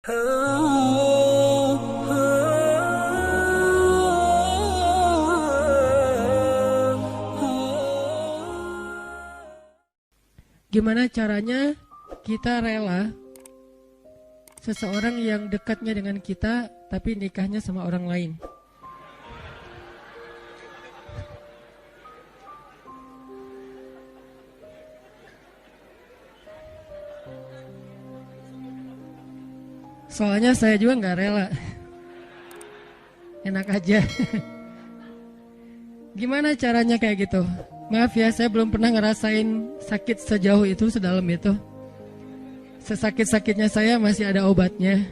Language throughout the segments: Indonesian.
Gimana caranya kita rela seseorang yang dekatnya dengan kita tapi nikahnya sama orang lain? Soalnya saya juga nggak rela. Enak aja. Gimana caranya kayak gitu? Maaf ya, saya belum pernah ngerasain sakit sejauh itu, sedalam itu. Sesakit-sakitnya saya masih ada obatnya.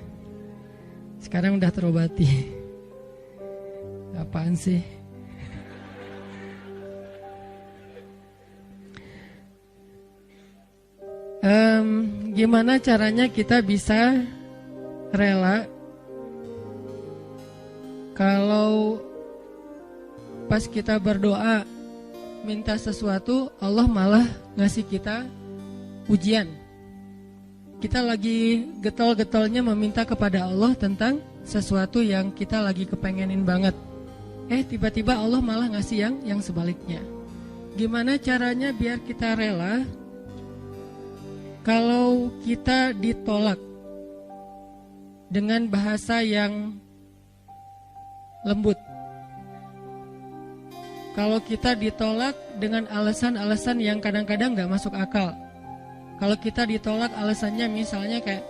Sekarang udah terobati. Apaan sih? Gimana caranya kita bisa rela kalau pas kita berdoa minta sesuatu, Allah malah ngasih kita ujian. Kita lagi getol-getolnya meminta kepada Allah tentang sesuatu yang kita lagi kepengenin banget. Tiba-tiba Allah malah ngasih yang sebaliknya. Gimana caranya biar kita rela kalau kita ditolak dengan bahasa yang lembut? Kalau kita ditolak dengan alasan-alasan yang kadang-kadang gak masuk akal. Kalau kita ditolak alasannya misalnya kayak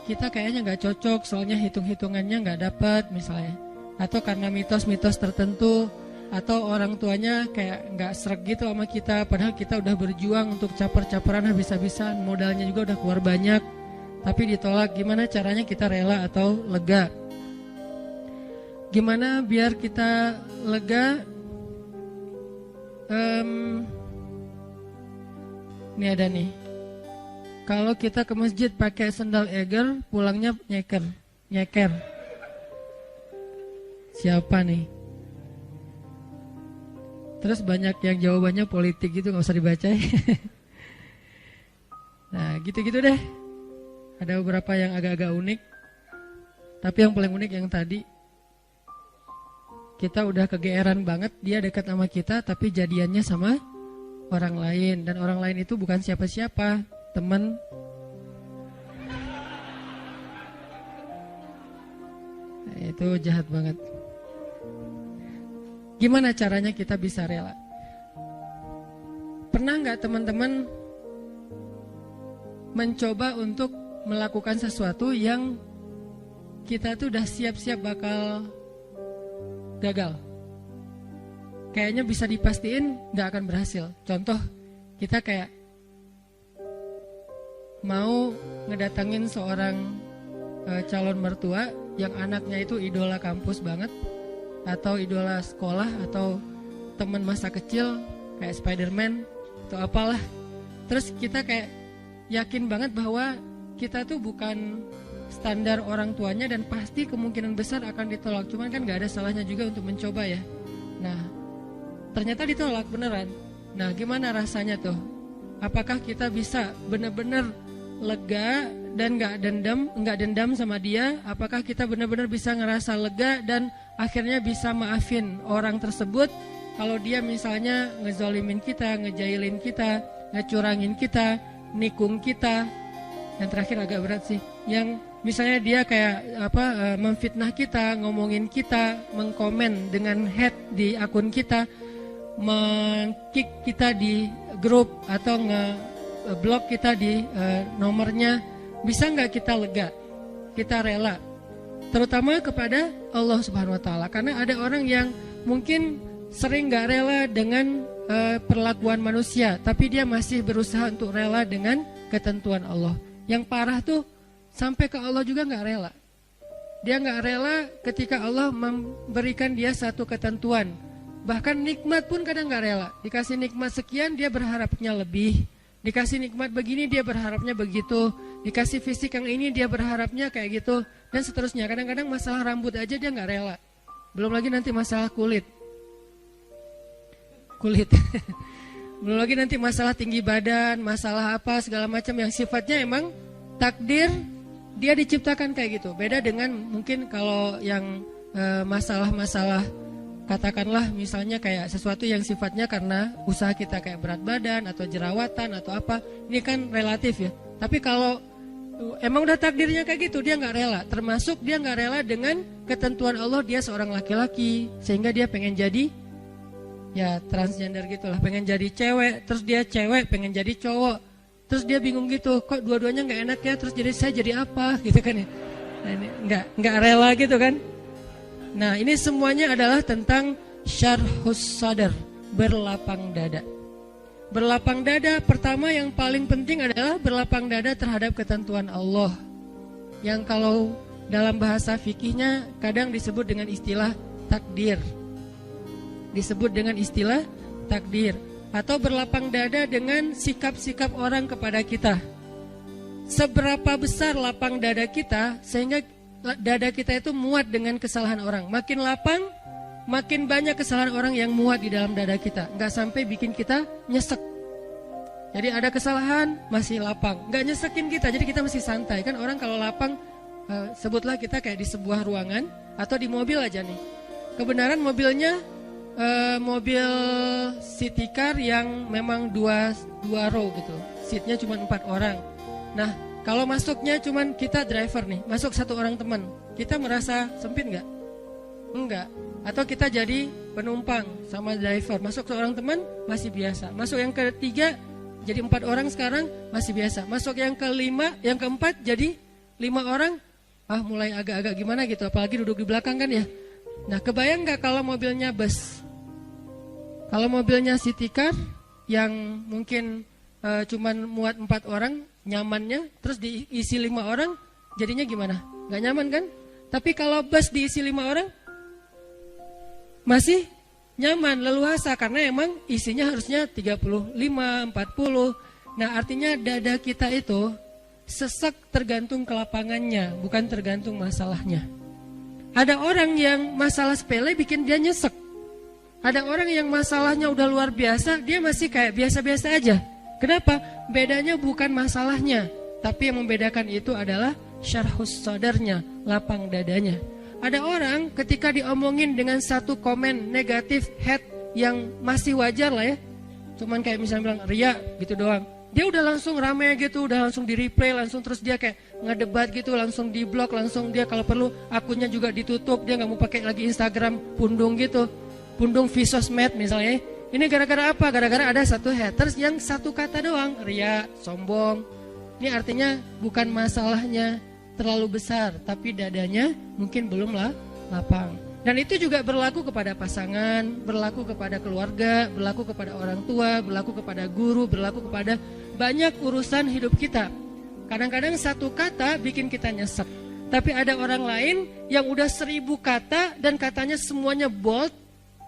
kita kayaknya gak cocok, soalnya hitung-hitungannya gak dapat misalnya. Atau karena mitos-mitos tertentu. Atau orang tuanya kayak gak sreg gitu sama kita. Padahal kita udah berjuang untuk caper-caperan habis-habisan. Modalnya juga udah keluar banyak. Tapi ditolak, gimana caranya kita rela atau lega? Gimana biar kita lega? Ini ada nih. Kalau kita ke masjid pakai sendal eger, pulangnya nyeker. Siapa nih? Terus banyak yang jawabannya politik gitu, gak usah dibaca. Nah gitu-gitu deh. Ada beberapa yang agak-agak unik. Tapi yang paling unik yang tadi. Kita udah kegeeran banget, dia dekat sama kita tapi jadiannya sama orang lain. Dan orang lain itu bukan siapa-siapa, teman. Nah, itu jahat banget. Gimana caranya kita bisa rela? Pernah gak teman-teman mencoba untuk melakukan sesuatu yang kita tuh udah siap-siap bakal gagal? Kayaknya bisa dipastiin gak akan berhasil. Contoh, kita kayak mau ngedatangin seorang calon mertua yang anaknya itu idola kampus banget, atau idola sekolah, atau teman masa kecil kayak Spider-Man atau apalah. Terus kita kayak yakin banget bahwa kita tuh bukan standar orang tuanya dan pasti kemungkinan besar akan ditolak. Cuman kan gak ada salahnya juga untuk mencoba ya. Nah, ternyata ditolak beneran. Nah, gimana rasanya tuh? Apakah kita bisa benar-benar lega dan gak dendam sama dia? Apakah kita benar-benar bisa ngerasa lega dan akhirnya bisa maafin orang tersebut kalau dia misalnya ngezolimin kita, ngejailin kita, ngecurangin kita, nikung kita? Yang terakhir agak berat sih. Yang misalnya dia kayak memfitnah kita, ngomongin kita, mengkomen dengan hate di akun kita, meng-kick kita di grup atau nge-block kita di nomornya. Bisa nggak kita lega? Kita rela? Terutama kepada Allah Subhanahu Wa Taala. Karena ada orang yang mungkin sering nggak rela dengan perlakuan manusia, tapi dia masih berusaha untuk rela dengan ketentuan Allah. Yang parah tuh sampai ke Allah juga gak rela. Dia gak rela ketika Allah memberikan dia satu ketentuan. Bahkan nikmat pun kadang gak rela. Dikasih nikmat sekian dia berharapnya lebih. Dikasih nikmat begini dia berharapnya begitu. Dikasih fisik yang ini dia berharapnya kayak gitu. Dan seterusnya. Kadang-kadang masalah rambut aja dia gak rela. Belum lagi nanti masalah kulit. Belum lagi nanti masalah tinggi badan, masalah apa segala macam yang sifatnya emang takdir dia diciptakan kayak gitu. Beda dengan mungkin kalau yang masalah-masalah, katakanlah misalnya kayak sesuatu yang sifatnya karena usaha kita kayak berat badan atau jerawatan atau apa, ini kan relatif ya. Tapi kalau emang udah takdirnya kayak gitu, dia nggak rela. Termasuk dia nggak rela dengan ketentuan Allah, dia seorang laki-laki sehingga dia pengen jadi ya transgender gitulah, pengen jadi cewek, terus dia cewek pengen jadi cowok, terus dia bingung gitu, kok dua-duanya nggak enak ya, terus saya jadi apa gitu kan ya. Nah, ini nggak rela gitu kan. Nah ini semuanya adalah tentang syarhus sadar, berlapang dada. Berlapang dada pertama yang paling penting adalah berlapang dada terhadap ketentuan Allah, yang kalau dalam bahasa fikihnya kadang disebut dengan istilah takdir. Disebut dengan istilah takdir. Atau berlapang dada dengan sikap-sikap orang kepada kita. Seberapa besar lapang dada kita sehingga dada kita itu muat dengan kesalahan orang. Makin lapang, makin banyak kesalahan orang yang muat di dalam dada kita. Nggak sampai bikin kita nyesek. Jadi ada kesalahan masih lapang, nggak nyesekin kita, jadi kita masih santai. Kan orang kalau lapang, sebutlah kita kayak di sebuah ruangan atau di mobil aja nih. Kebenaran mobilnya mobil city car yang memang dua row gitu, seatnya cuma 4 orang. Nah kalau masuknya cuma kita driver nih, masuk 1 orang teman, kita merasa sempit nggak? Enggak. Atau kita jadi penumpang sama driver, masuk seorang teman masih biasa. Masuk yang ketiga jadi 4 orang sekarang masih biasa. Masuk yang kelima, yang keempat jadi 5 orang, mulai agak-agak gimana gitu. Apalagi duduk di belakang kan ya. Nah kebayang gak kalau mobilnya bus? Kalau mobilnya city car yang mungkin cuman muat 4 orang nyamannya, terus diisi 5 orang, jadinya gimana? Gak nyaman kan? Tapi kalau bus diisi 5 orang masih nyaman, leluasa, karena emang isinya harusnya 35, 40. Nah artinya dada kita itu sesek tergantung kelapangannya, bukan tergantung masalahnya. Ada orang yang masalah sepele bikin dia nyesek. Ada orang yang masalahnya udah luar biasa, dia masih kayak biasa-biasa aja. Kenapa? Bedanya bukan masalahnya, tapi yang membedakan itu adalah syarhus sadarnya, lapang dadanya. Ada orang ketika diomongin dengan satu komen negatif, hate yang masih wajar lah ya, cuman kayak misalnya bilang ria gitu doang, dia udah langsung rame gitu, udah langsung di replay, langsung terus dia kayak ngedebat gitu, langsung di blok, langsung dia kalau perlu akunnya juga ditutup, dia nggak mau pakai lagi Instagram pundung gitu, pundung Visosmed misalnya. Ini gara-gara apa? Gara-gara ada satu haters yang satu kata doang, ria, sombong. Ini artinya bukan masalahnya terlalu besar, tapi dadanya mungkin belum lapang. Dan itu juga berlaku kepada pasangan, berlaku kepada keluarga, berlaku kepada orang tua, berlaku kepada guru, berlaku kepada banyak urusan hidup kita. Kadang-kadang satu kata bikin kita nyesek. Tapi ada orang lain yang udah 1000 kata dan katanya semuanya bold,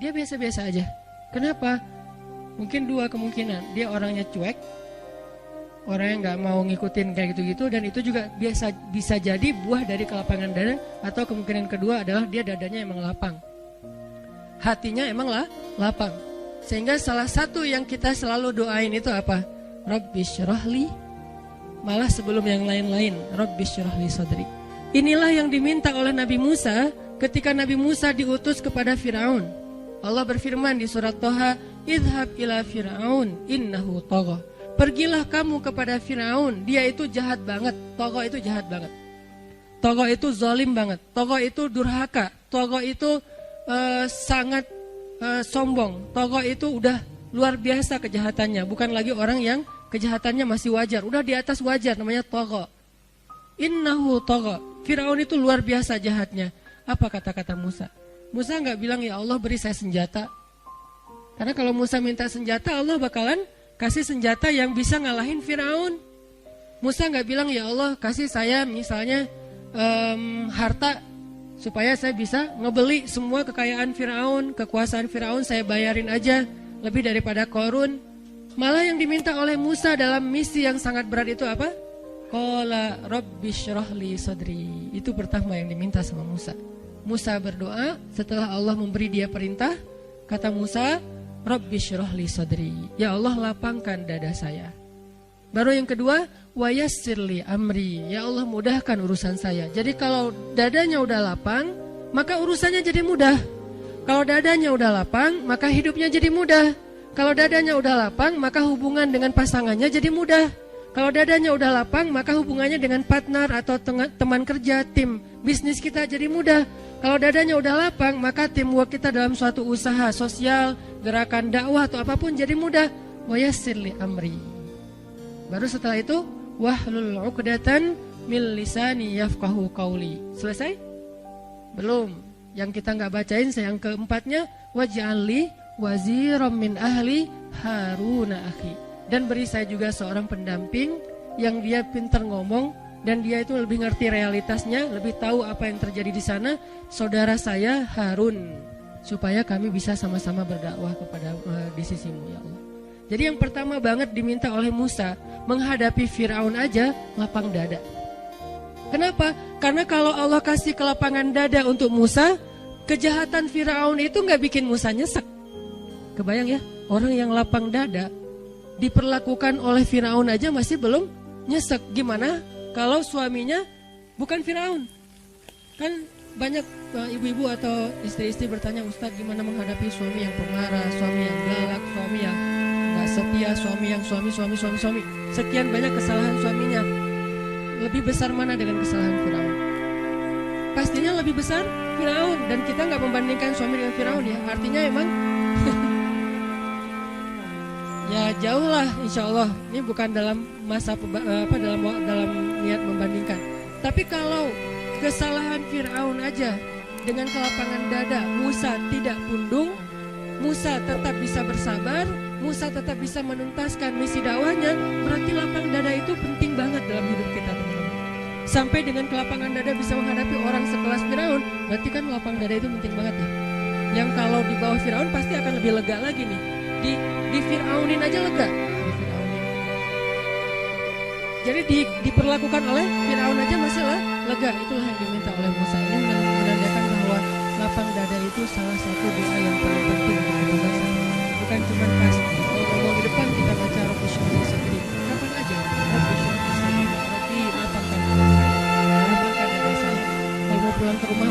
dia biasa-biasa aja. Kenapa? Mungkin 2 kemungkinan. Dia orangnya cuek, orang yang gak mau ngikutin kayak gitu-gitu, dan itu juga bisa jadi buah dari kelapangan dada. Atau kemungkinan kedua adalah dia dadanya emang lapang, hatinya emang lapang. Sehingga salah satu yang kita selalu doain itu apa? Rabbi syrahli, malah sebelum yang lain-lain, Rabbi syrahli sadri. Inilah yang diminta oleh Nabi Musa ketika Nabi Musa diutus kepada Firaun. Allah berfirman di surat Toha, idhab ila Firaun innahu tagha. Pergilah kamu kepada Firaun, dia itu jahat banget. Tagha itu jahat banget. Tagha itu zalim banget. Tagha itu durhaka. Tagha itu sangat sombong. Tagha itu udah luar biasa kejahatannya. Bukan lagi orang yang kejahatannya masih wajar. Udah di atas wajar, namanya tagha. Innahu tagha. Firaun itu luar biasa jahatnya. Apa kata-kata Musa? Musa nggak bilang ya Allah beri saya senjata. Karena kalau Musa minta senjata, Allah bakalan kasih senjata yang bisa ngalahin Firaun. Musa nggak bilang ya Allah kasih saya misalnya harta supaya saya bisa ngebeli semua kekayaan Firaun, kekuasaan Firaun saya bayarin aja lebih daripada Korun. Malah yang diminta oleh Musa dalam misi yang sangat berat itu apa? Qala Rabbi syrahli sadri. Itu pertama yang diminta sama Musa. Musa berdoa setelah Allah memberi dia perintah. Kata Musa, Rabbi syrahli sadri. Ya Allah lapangkan dada saya. Baru yang kedua, wa yassirli amri. Ya Allah, mudahkan urusan saya. Jadi kalau dadanya udah lapang, maka urusannya jadi mudah. Kalau dadanya udah lapang, maka hidupnya jadi mudah. Kalau dadanya udah lapang, maka hubungan dengan pasangannya jadi mudah. Kalau dadanya udah lapang, maka hubungannya dengan partner atau teman kerja, tim bisnis kita jadi mudah. Kalau dadanya udah lapang, maka teamwork kita dalam suatu usaha sosial, gerakan dakwah atau apapun jadi mudah. Wa yassirli amri. Baru setelah itu, wahlul 'uqdatan min lisani yafqahu qauli. Selesai? Belum. Yang kita nggak bacain, yang keempatnya, waj'alli waziram min ahli Haruna akhi. Dan beri saya juga seorang pendamping yang dia pintar ngomong dan dia itu lebih ngerti realitasnya, lebih tahu apa yang terjadi di sana, saudara saya Harun, supaya kami bisa sama-sama berdakwah kepada di sisimu ya Allah. Jadi yang pertama banget diminta oleh Musa menghadapi Firaun aja lapang dada. Kenapa? Karena kalau Allah kasih kelapangan dada untuk Musa, kejahatan Firaun itu nggak bikin Musa nyesek. Kebayang ya, orang yang lapang dada diperlakukan oleh Firaun aja masih belum nyesek. Gimana kalau suaminya bukan Firaun? Kan banyak ibu-ibu atau istri-istri bertanya, Ustadz gimana menghadapi suami yang pemarah, suami yang galak, suami yang gak setia, suami yang suami. Sekian banyak kesalahan suaminya. Lebih besar mana dengan kesalahan Firaun? Pastinya lebih besar Firaun. Dan kita gak membandingkan suami dengan Firaun ya. Artinya emang ya jauh lah insya Allah. Ini bukan dalam masa dalam niat membandingkan. Tapi kalau kesalahan Firaun aja dengan kelapangan dada Musa tidak pundung, Musa tetap bisa bersabar, Musa tetap bisa menuntaskan misi dakwahnya, berarti lapang dada itu penting banget dalam hidup kita teman-teman. Sampai dengan kelapangan dada bisa menghadapi orang sekelas Firaun, berarti kan lapang dada itu penting banget ya. Yang kalau di bawah Firaun pasti akan lebih lega lagi nih. Di Firaunin aja lega. Jadi diperlakukan oleh Firaun aja masih lega. Itulah yang diminta oleh Musa. Ini menandakan bahwa lapang dada itu salah satu doa yang paling penting untuk kita baca. Bukan cuma pas kalau ngomong di depan kita baca Rabbi shrah li sadri. Kapan aja Rabbi shrah li sadri. Rabbi lapangkan dada saya. Kalau mau pulang ke rumah